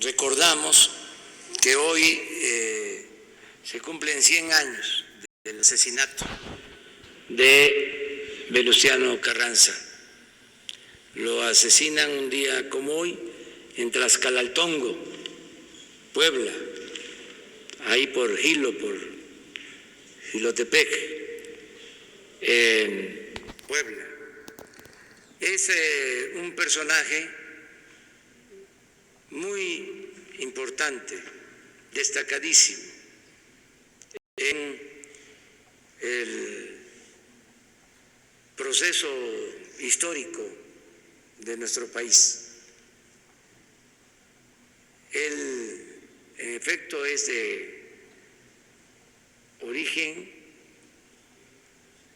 recordamos que hoy se cumplen 100 años del asesinato de Venustiano Carranza. Lo asesinan un día como hoy en Tlaxcalaltongo, Puebla, ahí por Gilo, por Gilotepec, en Puebla. Es un personaje muy importante, destacadísimo en el proceso histórico de nuestro país. Él, en efecto, es de origen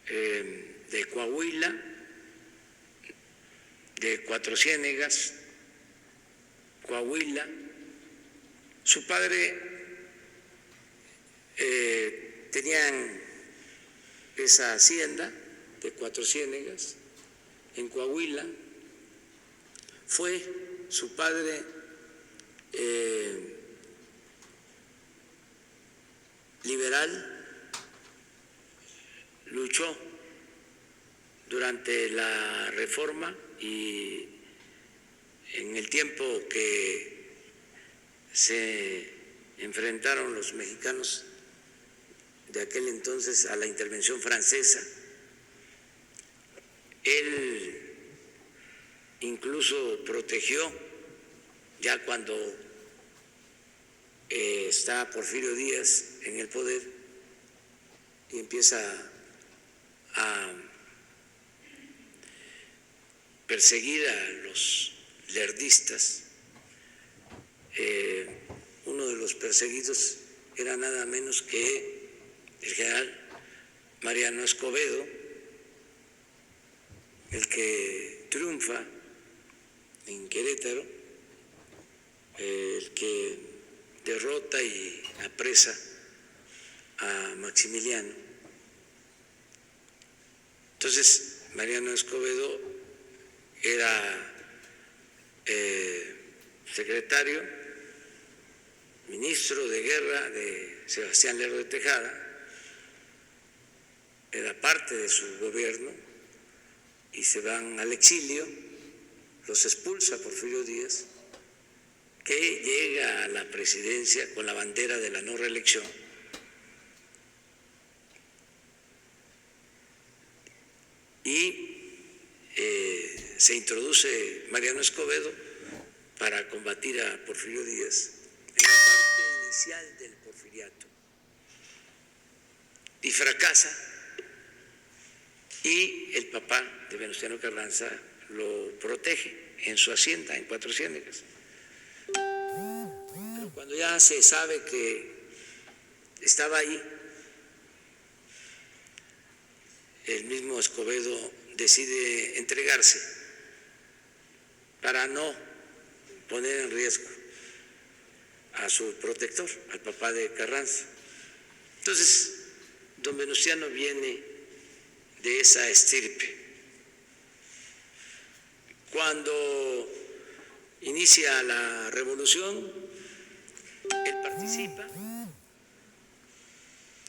de Coahuila, de Cuatro Ciénegas, Coahuila. Su padre tenían esa hacienda de Cuatro Ciénegas en Coahuila. Fue su padre liberal, luchó durante la Reforma y en el tiempo que se enfrentaron los mexicanos de aquel entonces a la intervención francesa. Él incluso protegió, ya cuando está Porfirio Díaz en el poder y empieza a perseguir a los lerdistas. Uno de los perseguidos era nada menos que el general Mariano Escobedo, el que triunfa en Querétaro, el que derrota y apresa a Maximiliano. Entonces, Mariano Escobedo era secretario, ministro de guerra de Sebastián Lerdo de Tejada, era parte de su gobierno y se van al exilio, los expulsa Porfirio Díaz, que llega a la presidencia con la bandera de la no reelección. Y se introduce Mariano Escobedo para combatir a Porfirio Díaz en la parte inicial del porfiriato y fracasa, y el papá de Venustiano Carranza lo protege en su hacienda en Cuatro Ciénegas. Pero cuando ya se sabe que estaba ahí, el mismo Escobedo decide entregarse para no poner en riesgo a su protector, al papá de Carranza. Entonces, don Venustiano viene de esa estirpe. Cuando inicia la revolución, él participa.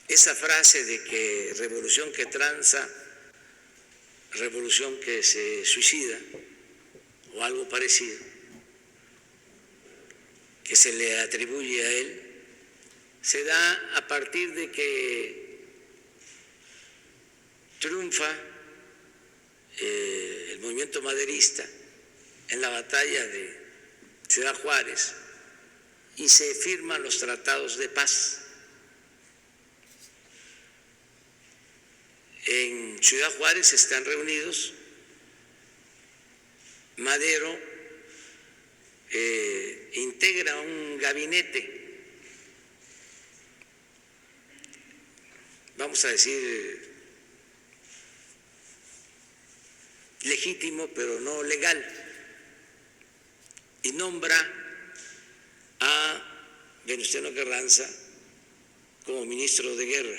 Esa frase de que revolución que tranza, revolución que se suicida, o algo parecido, que se le atribuye a él, se da a partir de que triunfa el movimiento maderista en la batalla de Ciudad Juárez y se firman los tratados de paz. En Ciudad Juárez están reunidos. Madero integra un gabinete, vamos a decir legítimo, pero no legal, y nombra a Venustiano Carranza como ministro de guerra.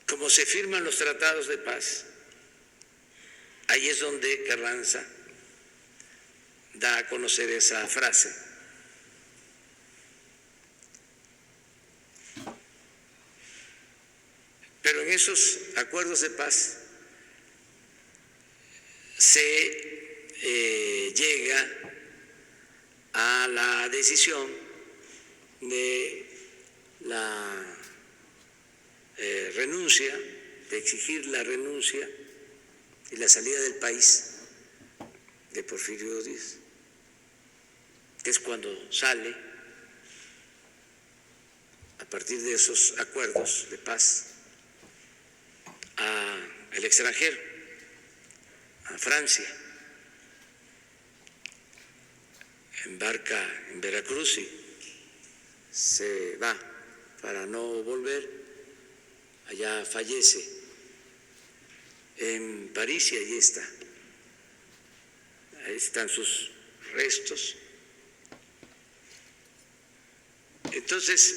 Como se firman los tratados de paz, ahí es donde Carranza da a conocer esa frase. Pero en esos acuerdos de paz se llega a la decisión de la renuncia, de exigir la renuncia y la salida del país de Porfirio Díaz, que es cuando sale a partir de esos acuerdos de paz al extranjero, a Francia, embarca en Veracruz y se va para no volver, allá fallece en París y allí está, ahí están sus restos. Entonces,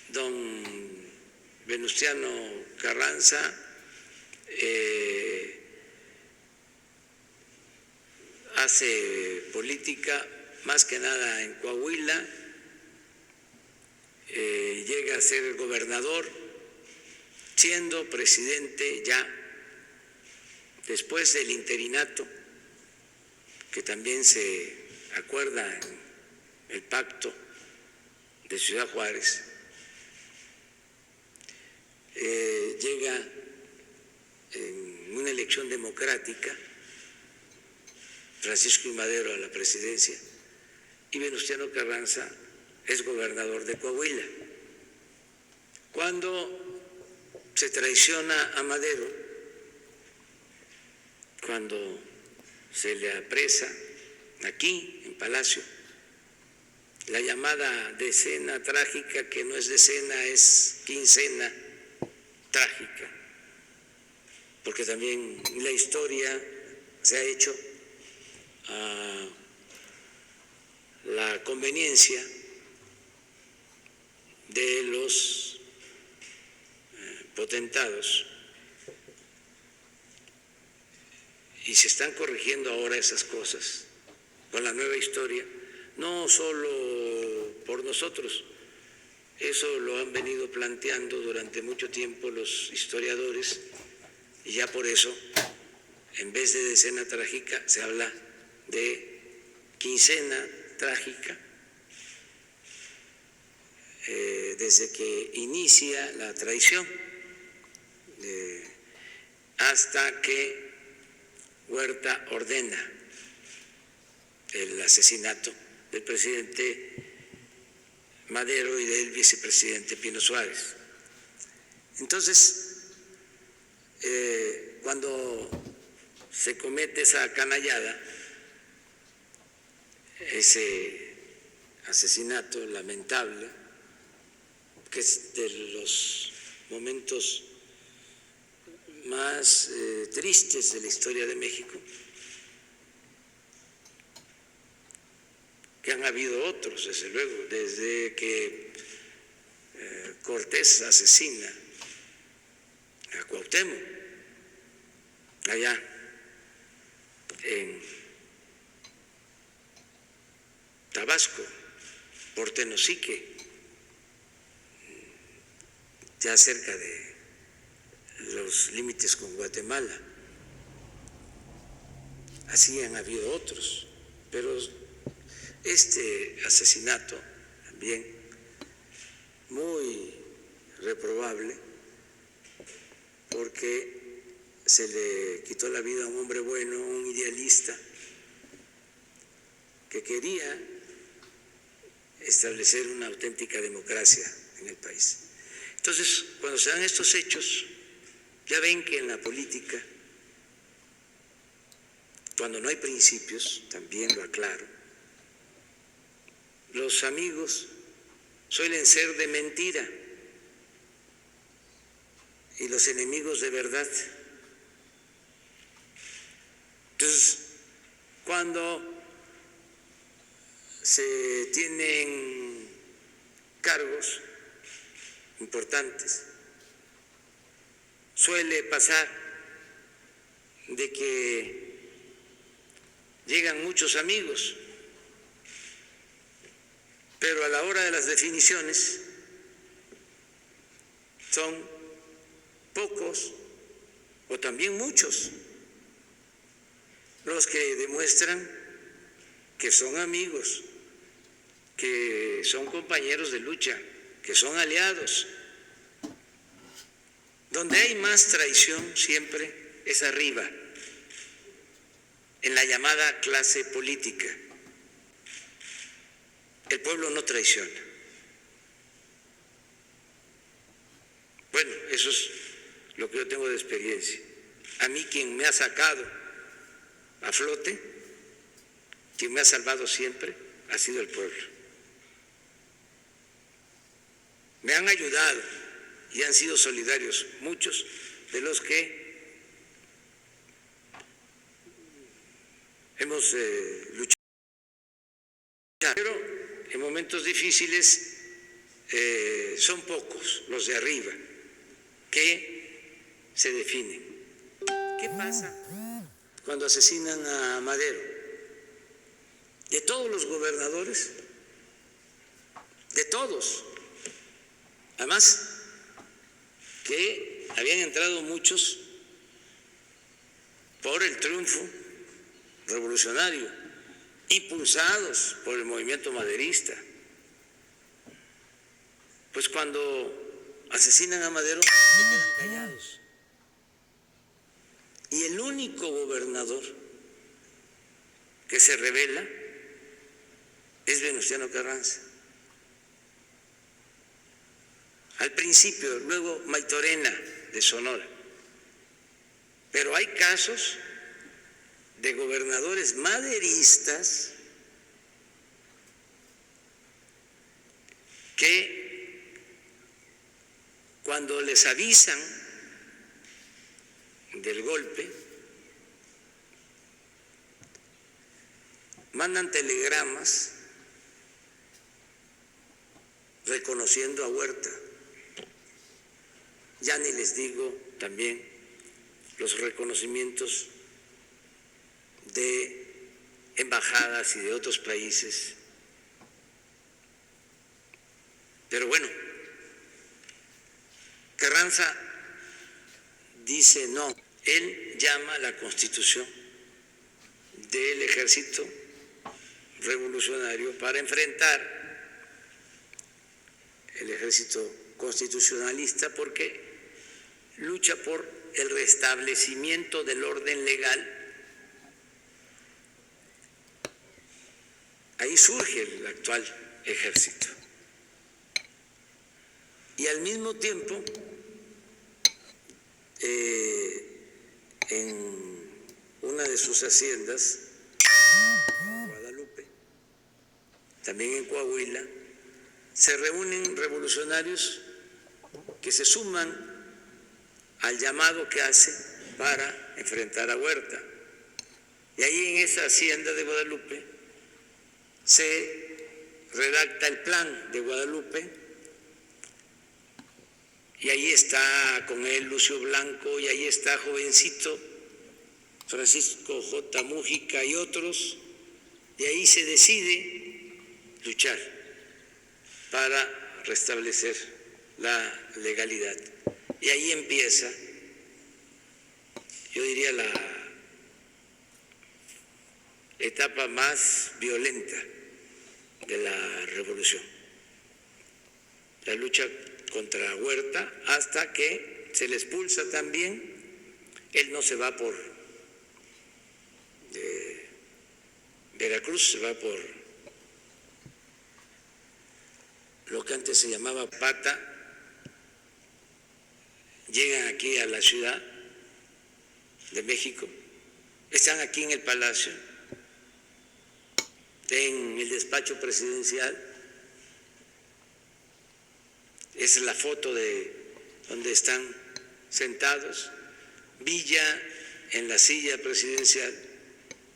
don Venustiano Carranza hace política más que nada en Coahuila, llega a ser gobernador, siendo presidente ya después del interinato, que también se acuerda en el pacto de Ciudad Juárez. Llega en una elección democrática Francisco I. Madero a la presidencia y Venustiano Carranza es gobernador de Coahuila. Cuando se traiciona a Madero, cuando se le apresa aquí en Palacio, la llamada decena trágica, que no es decena, es quincena trágica, porque también la historia se ha hecho a la conveniencia de los potentados, y se están corrigiendo ahora esas cosas con la nueva historia, no solo por nosotros, eso lo han venido planteando durante mucho tiempo los historiadores, y ya por eso, en vez de decena trágica, se habla de quincena trágica, desde que inicia la traición hasta que Huerta ordena el asesinato del presidente Madero y del vicepresidente Pino Suárez. Entonces, cuando se comete esa canallada, ese asesinato lamentable, que es de los momentos más tristes de la historia de México, que han habido otros, desde luego, desde que Cortés asesina a Cuauhtémoc, allá en Tabasco, por Tenosique, ya cerca de los límites con Guatemala. Así han habido otros, pero este asesinato también muy reprobable, porque se le quitó la vida a un hombre bueno, un idealista que quería establecer una auténtica democracia en el país. Entonces, cuando se dan estos hechos, ya ven que en la política, cuando no hay principios, también lo aclaro, los amigos suelen ser de mentira y los enemigos de verdad. Entonces, cuando se tienen cargos importantes, suele pasar de que llegan muchos amigos, pero a la hora de las definiciones son pocos o también muchos los que demuestran que son amigos, que son compañeros de lucha, que son aliados. Donde hay más traición siempre es arriba, en la llamada clase política. El pueblo no traiciona. Bueno, eso es lo que yo tengo de experiencia. A mí quien me ha sacado a flote, quien me ha salvado siempre, ha sido el pueblo. Me han ayudado y han sido solidarios muchos de los que hemos luchado. Pero en momentos difíciles son pocos los de arriba que se definen. ¿Qué pasa cuando asesinan a Madero? De todos los gobernadores, de todos, además que habían entrado muchos por el triunfo revolucionario, impulsados por el movimiento maderista. Pues cuando asesinan a Madero se quedan callados. Y el único gobernador que se rebela es Venustiano Carranza. Al principio, luego Maytorena de Sonora. Pero hay casos de gobernadores maderistas que cuando les avisan del golpe, mandan telegramas reconociendo a Huerta. Ya ni les digo también los reconocimientos de embajadas y de otros países. Pero bueno, Carranza dice no, él llama a la Constitución del Ejército Revolucionario para enfrentar el ejército constitucionalista porque lucha por el restablecimiento del orden legal. Ahí surge el actual ejército. Y al mismo tiempo, en una de sus haciendas, Guadalupe, también en Coahuila, se reúnen revolucionarios que se suman al llamado que hace para enfrentar a Huerta. Y ahí en esa hacienda de Guadalupe se redacta el plan de Guadalupe y ahí está con él Lucio Blanco y ahí está jovencito Francisco J. Mújica y otros, y ahí se decide luchar para restablecer la legalidad. Y ahí empieza, yo diría, la etapa más violenta de la revolución, la lucha contra Huerta, hasta que se le expulsa también. Él no se va por Veracruz, se va por lo que antes se llamaba Pata. Llegan aquí a la Ciudad de México, están aquí en el Palacio, en el despacho presidencial. Esa es la foto de donde están sentados. Villa en la silla presidencial.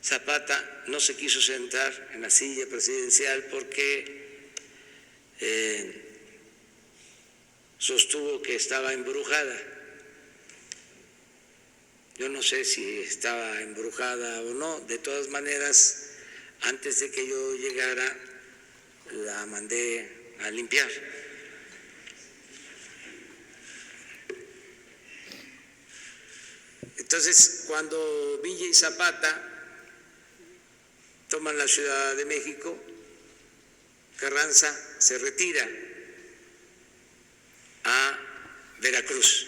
Zapata no se quiso sentar en la silla presidencial porque sostuvo que estaba embrujada yo no sé si estaba embrujada o no. De todas maneras, antes de que yo llegara, la mandé a limpiar. Entonces, cuando Villa y Zapata toman la Ciudad de México, Carranza se retira a Veracruz.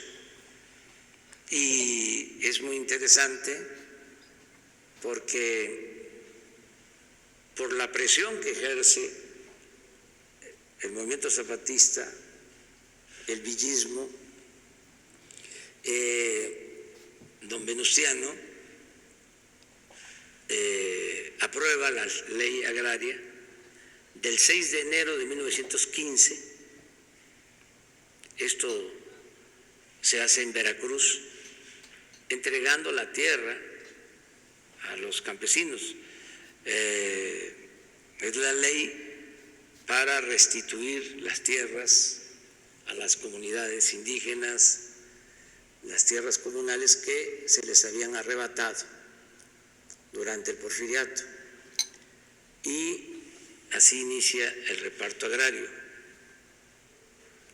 Y es muy interesante porque por la presión que ejerce el movimiento zapatista, el villismo, don Venustiano aprueba la ley agraria del 6 de enero de 1915. Esto se hace en Veracruz, entregando la tierra a los campesinos. Es la ley para restituir las tierras a las comunidades indígenas, las tierras comunales que se les habían arrebatado durante el Porfiriato. Y así inicia el reparto agrario.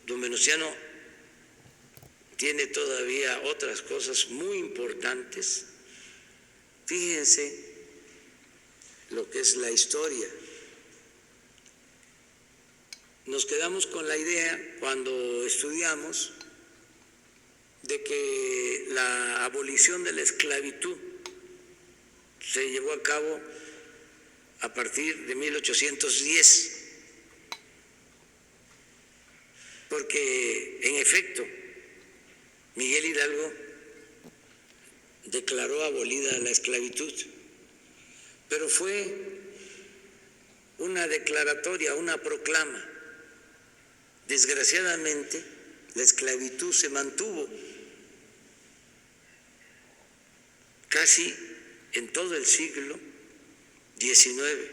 Don Venustiano tiene todavía otras cosas muy importantes. Fíjense lo que es la historia. Nos quedamos con la idea cuando estudiamos de que la abolición de la esclavitud se llevó a cabo a partir de 1810, porque en efecto Miguel Hidalgo declaró abolida la esclavitud, pero fue una declaratoria, una proclama. Desgraciadamente, la esclavitud se mantuvo casi en todo el siglo XIX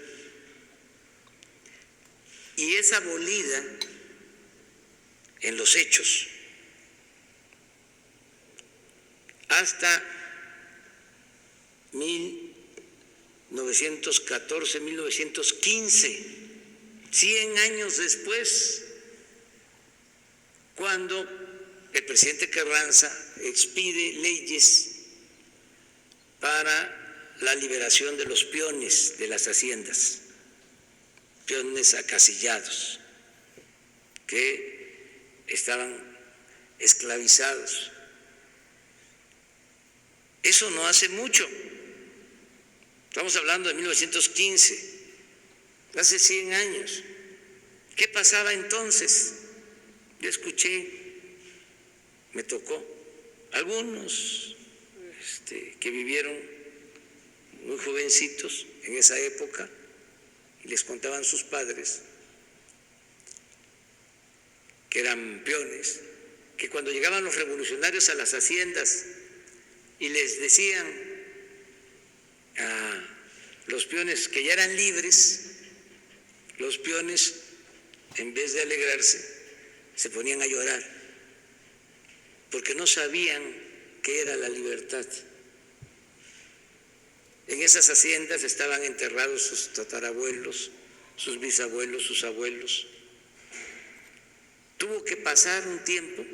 y es abolida en los hechos hasta 1914, 1915, 100 años después, cuando el presidente Carranza expide leyes para la liberación de los peones de las haciendas, peones acasillados, que estaban esclavizados. Eso no hace mucho, estamos hablando de 1915, hace 100 años. ¿Qué pasaba entonces? Yo escuché, me tocó, algunos que vivieron muy jovencitos en esa época y les contaban sus padres que eran peones, que cuando llegaban los revolucionarios a las haciendas y les decían a los peones que ya eran libres, los peones, en vez de alegrarse, se ponían a llorar, porque no sabían qué era la libertad. En esas haciendas estaban enterrados sus tatarabuelos, sus bisabuelos, sus abuelos. Tuvo que pasar un tiempo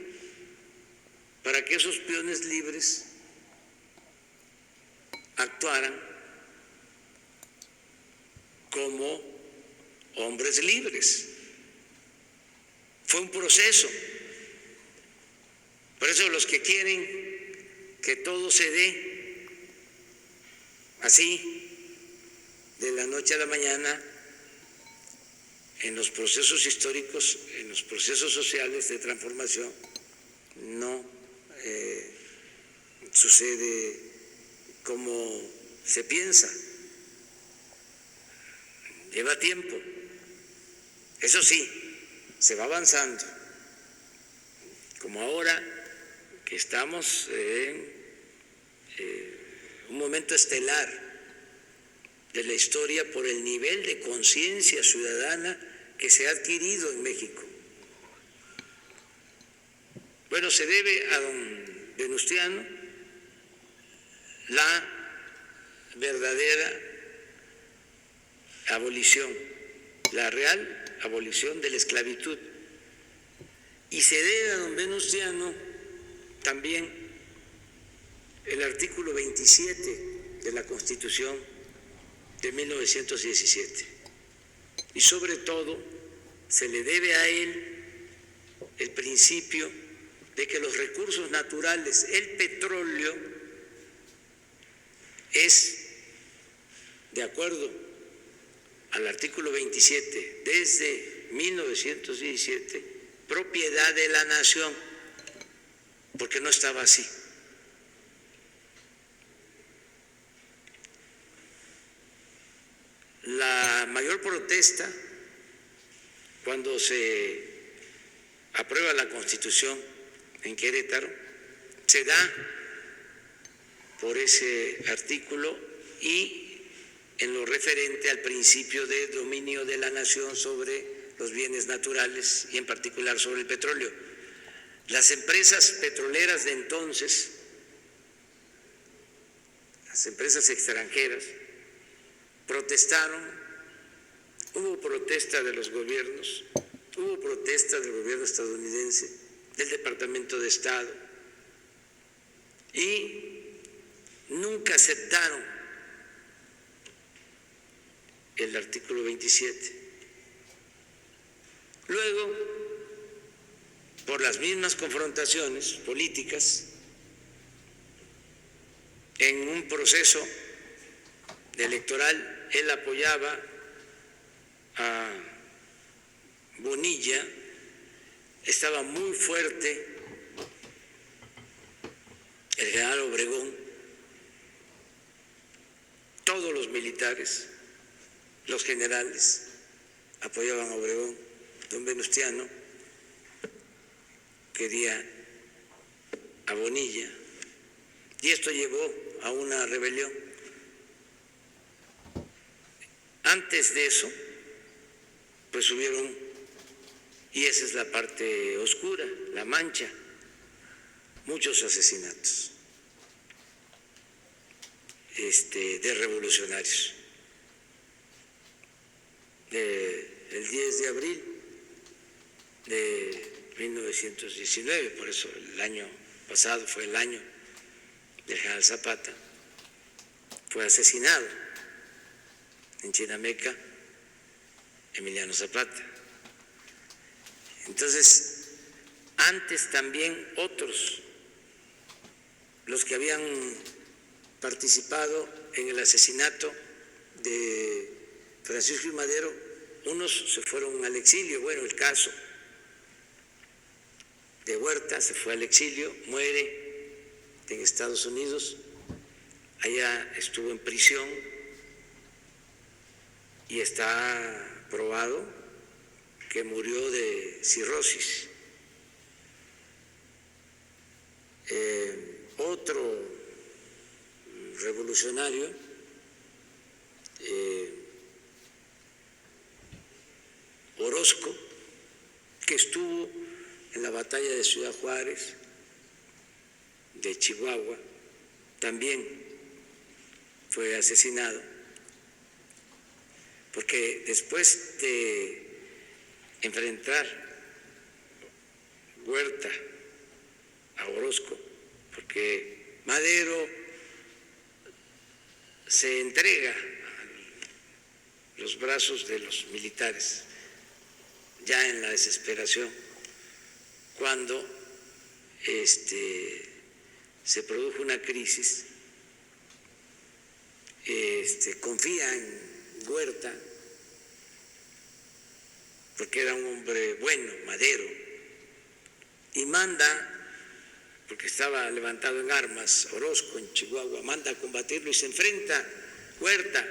para que esos peones libres actuaran como hombres libres. Fue un proceso. Por eso los que quieren que todo se dé así, de la noche a la mañana, en los procesos históricos, en los procesos sociales de transformación, no sucede como se piensa. Lleva tiempo. Eso sí, se va avanzando. Como ahora que estamos en un momento estelar de la historia por el nivel de conciencia ciudadana que se ha adquirido en México. Bueno, se debe a don Venustiano la verdadera abolición, la real abolición de la esclavitud. Y se debe a don Venustiano también el artículo 27 de la Constitución de 1917. Y sobre todo se le debe a él el principio de que los recursos naturales, el petróleo, es, de acuerdo al artículo 27, desde 1917, propiedad de la nación, porque no estaba así. La mayor protesta cuando se aprueba la Constitución en Querétaro se da por ese artículo y en lo referente al principio de dominio de la nación sobre los bienes naturales y en particular sobre el petróleo. Las empresas petroleras de entonces, las empresas extranjeras, protestaron, hubo protesta de los gobiernos, hubo protesta del gobierno estadounidense, del Departamento de Estado, y nunca aceptaron el artículo 27. Luego, por las mismas confrontaciones políticas, en un proceso electoral, él apoyaba a Bonilla, estaba muy fuerte el general Obregón, todos los militares, los generales apoyaban a Obregón, don Venustiano quería a Bonilla, y esto llevó a una rebelión. Antes de eso, pues hubieron, y esa es la parte oscura, la mancha, muchos asesinatos de revolucionarios. El 10 de abril de 1919, por eso el año pasado fue el año del general Zapata, fue asesinado en Chinameca Emiliano Zapata. Entonces, antes también otros, los que habían participado en el asesinato de Francisco I. Madero, unos se fueron al exilio. Bueno, el caso de Huerta se fue al exilio, muere en Estados Unidos, allá estuvo en prisión y está probado que murió de cirrosis. Otro revolucionario, Orozco, que estuvo en la batalla de Ciudad Juárez, de Chihuahua, también fue asesinado, porque después de enfrentar Huerta a Orozco, porque Madero se entrega a los brazos de los militares, ya en la desesperación, cuando se produjo una crisis, confía en Huerta, porque era un hombre bueno, Madero, y manda, porque estaba levantado en armas Orozco en Chihuahua, manda a combatirlo y se enfrenta Huerta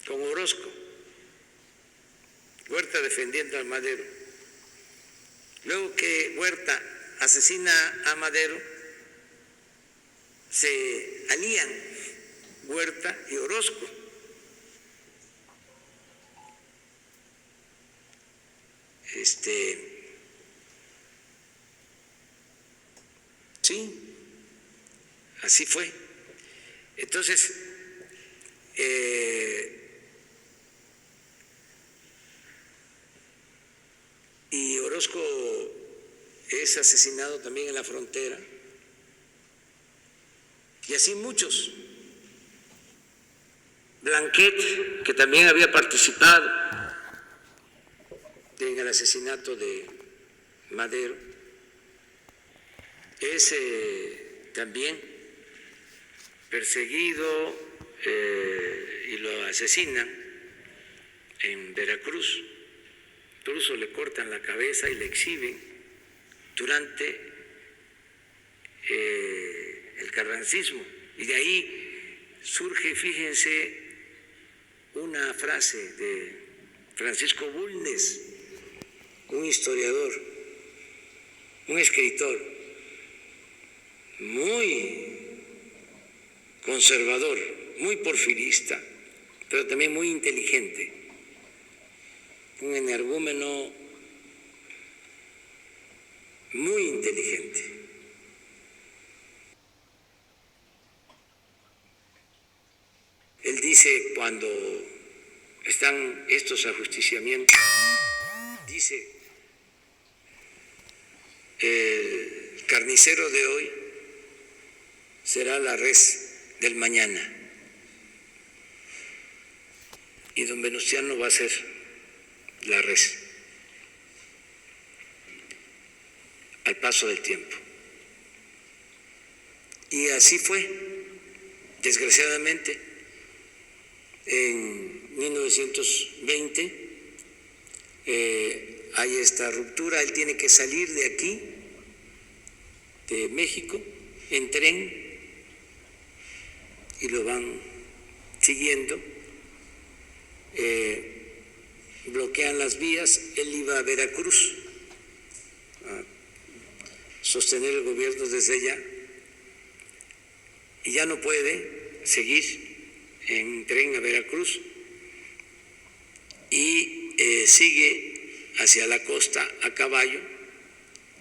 con Orozco, Huerta defendiendo a Madero. Luego que Huerta asesina a Madero, se alían Huerta y Orozco. Sí, así fue. Entonces, y Orozco es asesinado también en la frontera, y así muchos. Blanquet, que también había participado en el asesinato de Madero, es también perseguido y lo asesinan en Veracruz. Incluso le cortan la cabeza y le exhiben durante el carrancismo. Y de ahí surge, fíjense, una frase de Francisco Bulnes, un historiador, un escritor muy conservador, muy porfirista, pero también muy inteligente, un energúmeno muy inteligente. Él dice, cuando están estos ajusticiamientos, dice, el carnicero de hoy será la res del mañana, y don Venustiano va a ser la res al paso del tiempo. Y así fue, desgraciadamente. En 1920 hay esta ruptura, él tiene que salir de aquí, de México, en tren, y lo van siguiendo, bloquean las vías, él iba a Veracruz a sostener el gobierno desde allá, y ya no puede seguir en tren a Veracruz, y sigue hacia la costa a caballo,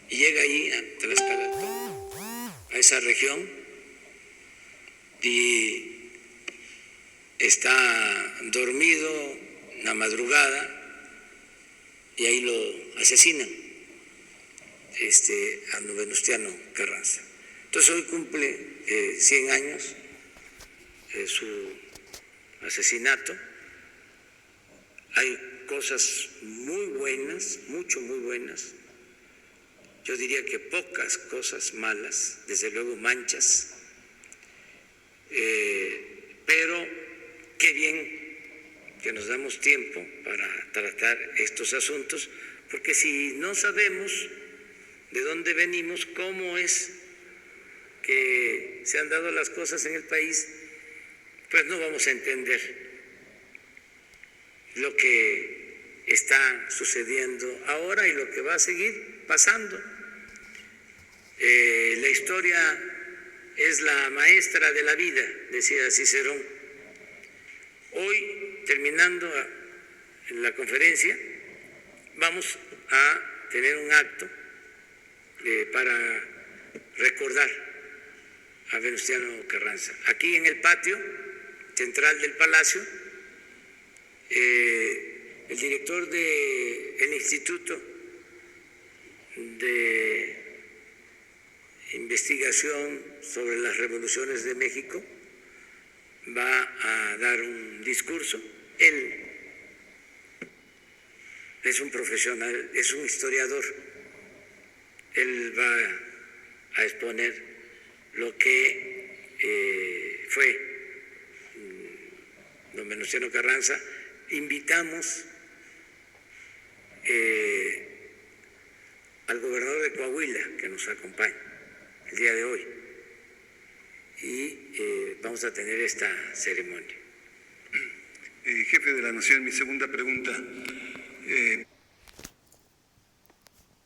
y llega ahí a Tlaxcala, a esa región, y está dormido una madrugada, y ahí lo asesinan, a don Venustiano Carranza. Entonces hoy cumple 100 años su asesinato. Hay cosas muy buenas, muy buenas. Yo diría que pocas cosas malas, desde luego manchas, pero qué bien que nos damos tiempo para tratar estos asuntos, porque si no sabemos de dónde venimos, cómo es que se han dado las cosas en el país, pues no vamos a entender lo que está sucediendo ahora y lo que va a seguir pasando. La historia es la maestra de la vida, decía Cicerón. Hoy, terminando la conferencia, vamos a tener un acto para recordar a Venustiano Carranza. Aquí en el patio central del Palacio, el director del Instituto de Investigación sobre las Revoluciones de México va a dar un discurso. Él es un profesional, es un historiador. Él va a exponer lo que fue don Venustiano Carranza. Invitamos al gobernador de Coahuila que nos acompañe el día de hoy, y vamos a tener esta ceremonia. Jefe de la Nación, mi segunda pregunta.